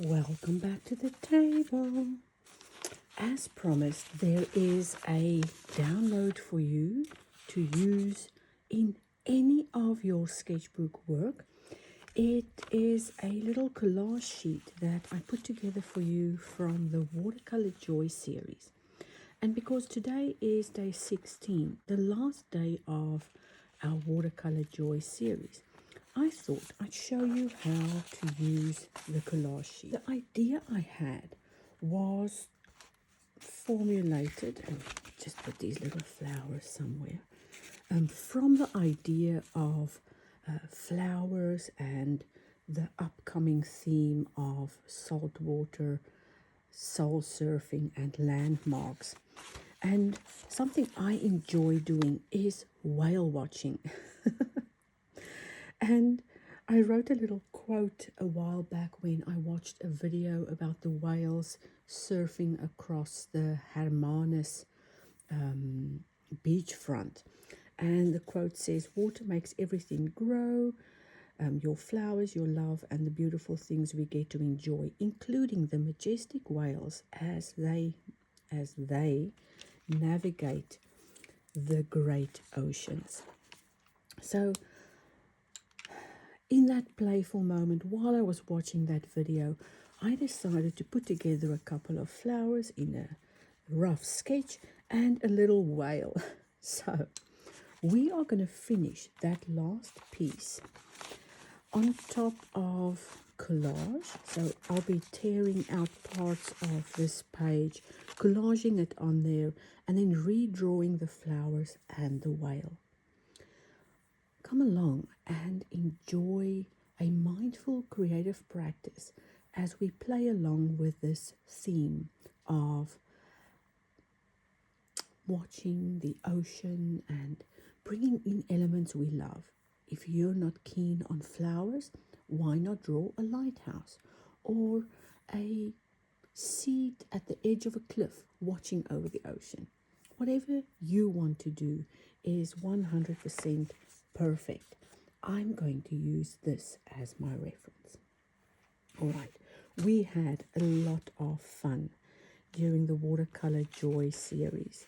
Welcome back to the table. As promised, there is a download for you to use in any of your sketchbook work. It is a little collage sheet that I put together for you from the Watercolor Joy series. And because today is day 16, the last day of our Watercolor Joy series, I thought I'd show you how to use the collage sheet. The idea I had was formulated, and just put these little flowers somewhere, from the idea of flowers and the upcoming theme of saltwater, soul surfing and landmarks. And something I enjoy doing is whale watching. And I wrote a little quote a while back when I watched a video about the whales surfing across the Hermanus beachfront. And the quote says, "Water makes everything grow, your flowers, your love, and the beautiful things we get to enjoy, including the majestic whales as they navigate the great oceans." So in that playful moment, while I was watching that video, I decided to put together a couple of flowers in a rough sketch and a little whale. So we are going to finish that last piece on top of collage. So I'll be tearing out parts of this page, collaging it on there, and then redrawing the flowers and the whale. Come along and enjoy a mindful creative practice as we play along with this theme of watching the ocean and bringing in elements we love. If you're not keen on flowers, why not draw a lighthouse or a seat at the edge of a cliff watching over the ocean? Whatever you want to do is 100% perfect. I'm going to use this as my reference. All right, we had a lot of fun during the Watercolor Joy series.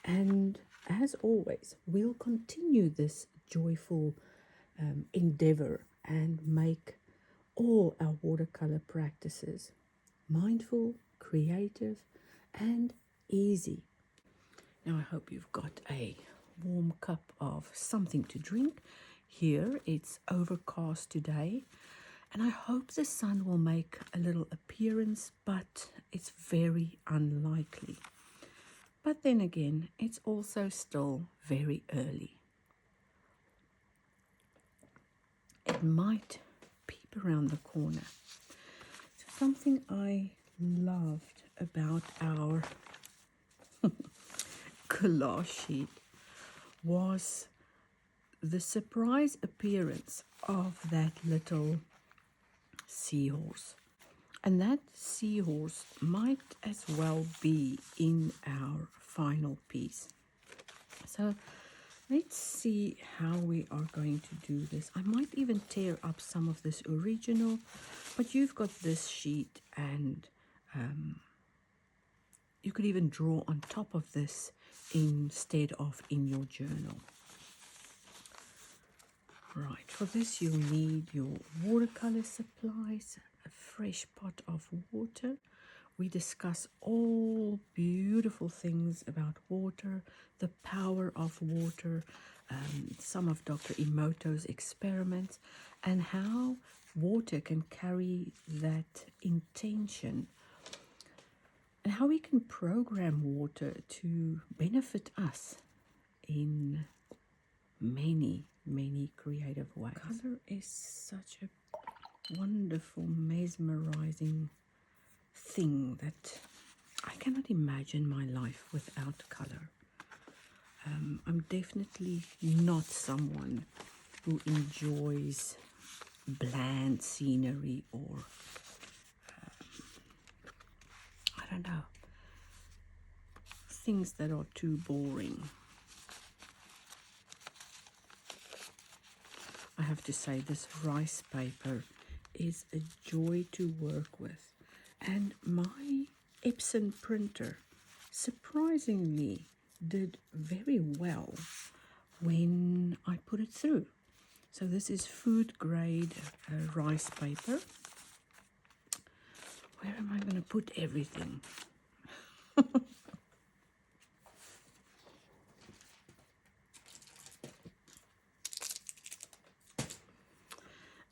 And as always, we'll continue this joyful endeavor and make all our watercolor practices mindful, creative, and easy. Now, I hope you've got a warm cup of something to drink. Here, it's overcast today, and I hope the sun will make a little appearance, but it's very unlikely. But then again, it's also still very early. It might peep around the corner. So something I loved about our collage sheet was the surprise appearance of that little seahorse. And that seahorse might as well be in our final piece. So let's see how we are going to do this. I might even tear up some of this original, but you've got this sheet, and you could even draw on top of this instead of in your journal. Right, for this you'll need your watercolor supplies, a fresh pot of water. We discuss all beautiful things about water, the power of water, some of Dr. Emoto's experiments, and how water can carry that intention, and how we can program water to benefit us in many creative ways. Color is such a wonderful, mesmerizing thing that I cannot imagine my life without color. I'm definitely not someone who enjoys bland scenery or I don't know, things that are too boring. I have to say, this rice paper is a joy to work with. And my Epson printer surprisingly did very well when I put it through. So this is food grade rice paper. Where am I going to put everything?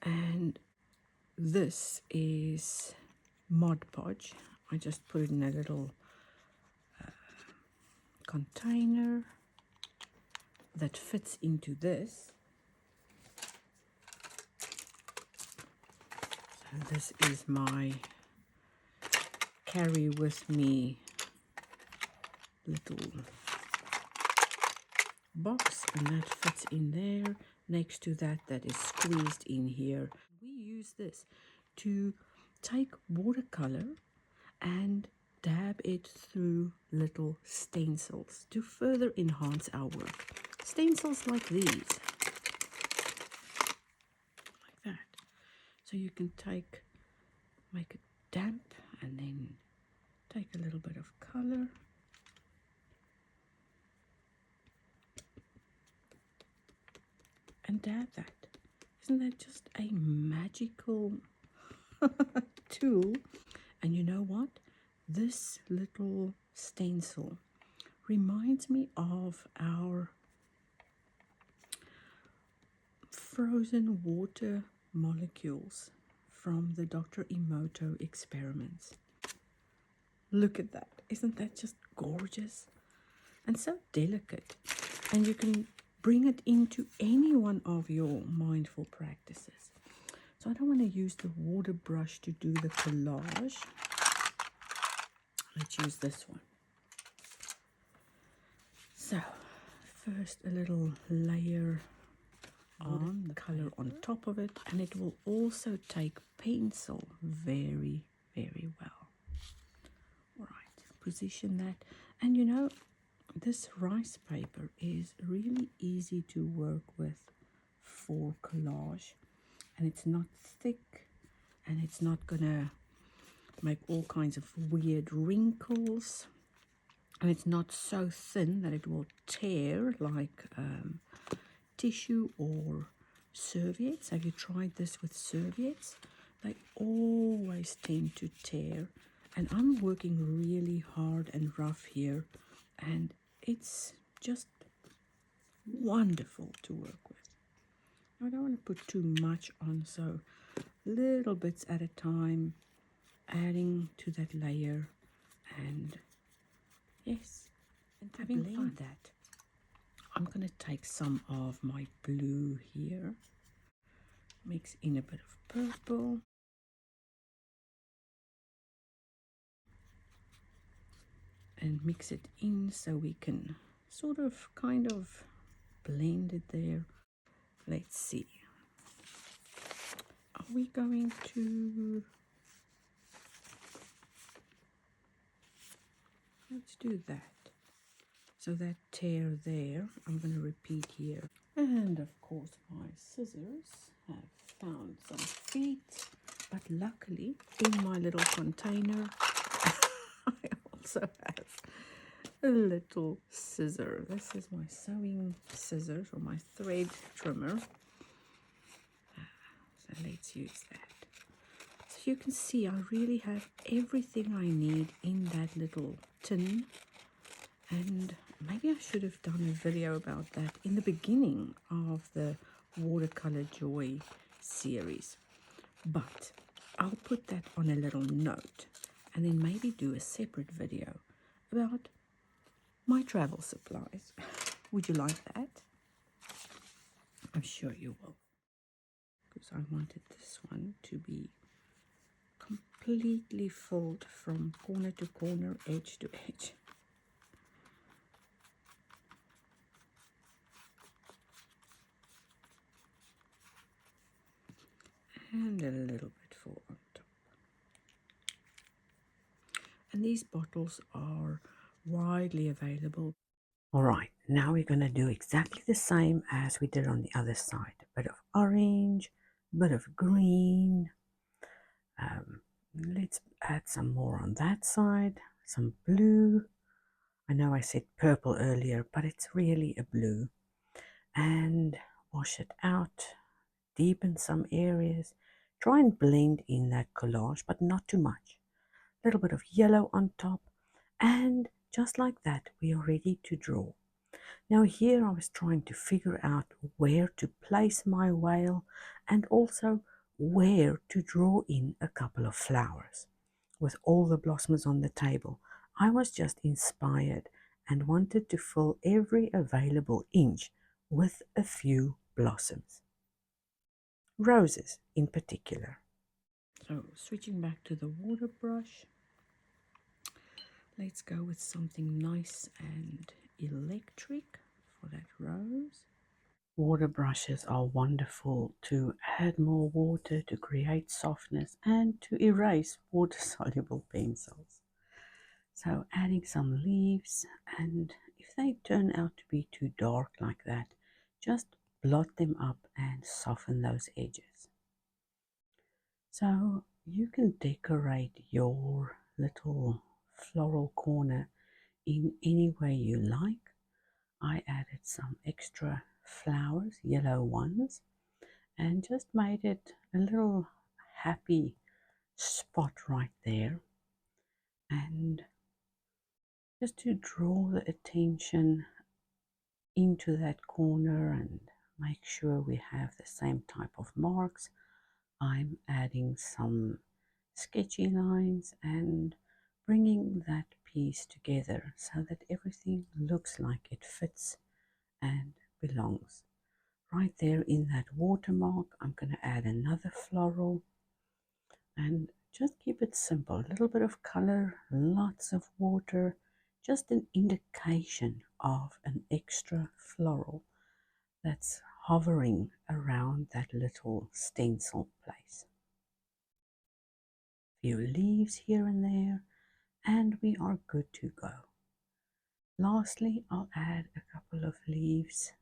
And this is Mod Podge. I just put it in a little container that fits into this. So this is my carry with me little box, and that fits in there. Next to that, that is squeezed in here. We use this to take watercolor and dab it through little stencils to further enhance our work. Stencils like these, like that. So you can make it damp and then take a little bit of color. And dab that. Isn't that just a magical tool? And you know what? This little stencil reminds me of our frozen water molecules from the Dr. Emoto experiments. Look at that. Isn't that just gorgeous? And so delicate. And you can bring it into any one of your mindful practices. So I don't want to use the water brush to do the collage. Let's use this one. So first a little layer on the color on top of it, and it will also take pencil very, very well. All right, position that. And you know, this rice paper is really easy to work with for collage, and it's not thick, and it's not gonna make all kinds of weird wrinkles, and it's not so thin that it will tear like tissue or serviettes. Have you tried this with serviettes? They always tend to tear, and I'm working really hard and rough here, and it's just wonderful to work with. I don't want to put too much on, so little bits at a time, adding to that layer, and yes, and having fun with that. I'm going to take some of my blue here, mix in a bit of purple, and mix it in so we can sort of kind of blend it there. Let's see. Are we going to... Let's do that. So that tear there, I'm going to repeat here. And of course my scissors have found some feet, but luckily in my little container I also have a little scissor. This is my sewing scissors, or my thread trimmer. So let's use that. So you can see I really have everything I need in that little tin. And maybe I should have done a video about that in the beginning of the Watercolor Joy series. But I'll put that on a little note, and then maybe do a separate video about my travel supplies. Would you like that? I'm sure you will. Because I wanted this one to be completely filled from corner to corner, edge to edge. And a little bit full on top. And these bottles are widely available. All right, now we're going to do exactly the same as we did on the other side. A bit of orange, a bit of green. Let's add some more on that side, some blue. I know I said purple earlier, but it's really a blue. And wash it out, deepen some areas. Try and blend in that collage, but not too much. A little bit of yellow on top. And just like that, we are ready to draw. Now here I was trying to figure out where to place my whale and also where to draw in a couple of flowers. With all the blossoms on the table, I was just inspired and wanted to fill every available inch with a few blossoms. Roses in particular. So switching back to the water brush, let's go with something nice and electric for that rose. Water brushes are wonderful to add more water, to create softness, and to erase water-soluble pencils. So adding some leaves, and if they turn out to be too dark like that, just blot them up and soften those edges. So you can decorate your little floral corner in any way you like. I added some extra flowers, yellow ones, and just made it a little happy spot right there. And just to draw the attention into that corner and make sure we have the same type of marks, I'm adding some sketchy lines and bringing that piece together so that everything looks like it fits and belongs. Right there in that watermark, I'm going to add another floral and just keep it simple. A little bit of color, lots of water, just an indication of an extra floral that's hovering around that little stencil place. Few leaves here and there, and we are good to go. Lastly, I'll add a couple of leaves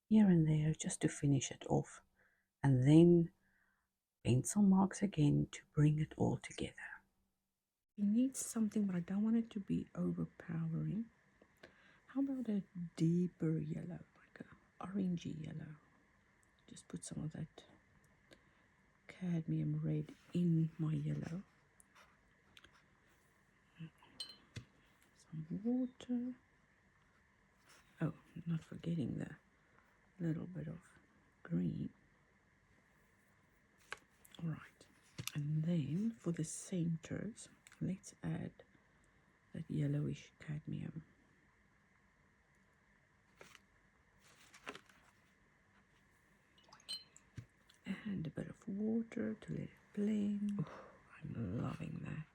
here and there just to finish it off, and then pencil marks again to bring it all together. It needs something, but I don't want it to be overpowering. How about a deeper yellow, like an orangey yellow? Just put some of that cadmium red in my yellow. Some water. Oh, not forgetting the little bit of green. All right, and then for the centers, let's add that yellowish cadmium. And a bit of water to let it blend. Oh, I'm loving that.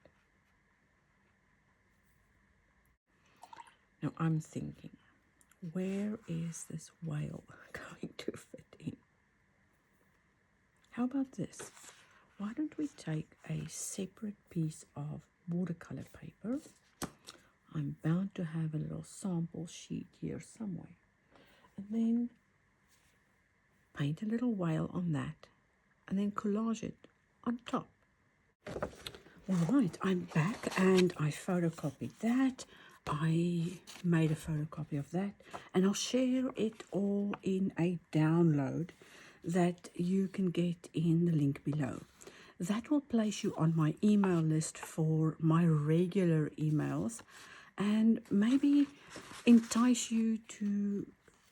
Now I'm thinking, where is this whale going to fit in? How about this? Why don't we take a separate piece of watercolor paper? I'm bound to have a little sample sheet here somewhere. And then paint a little whale on that and then collage it on top. All right, I'm back and I photocopied that. I made a photocopy of that and I'll share it all in a download that you can get in the link below. That will place you on my email list for my regular emails and maybe entice you to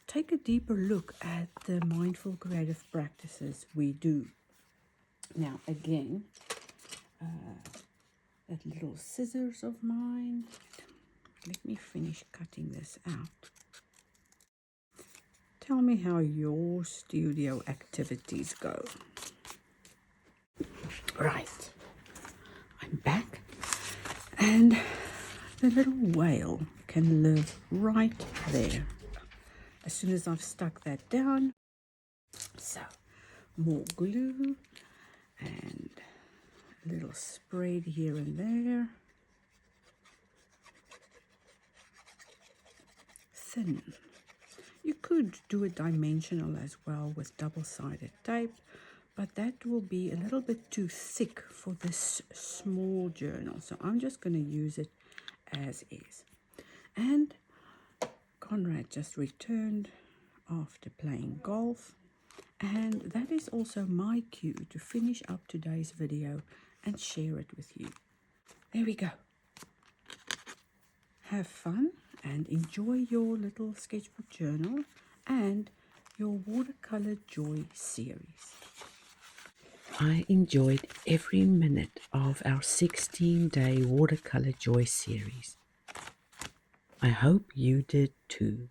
take a deeper look at the mindful creative practices we do. Now again, that little scissors of mine. Let me finish cutting this out. Tell me how your studio activities go. Right, I'm back and the little whale can live right there. As soon as I've stuck that down, so more glue and a little spread here and there. Thin. You could do it dimensional as well with double-sided tape, but that will be a little bit too thick for this small journal. So I'm just going to use it as is. And Conrad just returned after playing golf. And that is also my cue to finish up today's video and share it with you. There we go. Have fun and enjoy your little sketchbook journal and your watercolor joy series. I enjoyed every minute of our 16-day watercolor joy series. I hope you did too.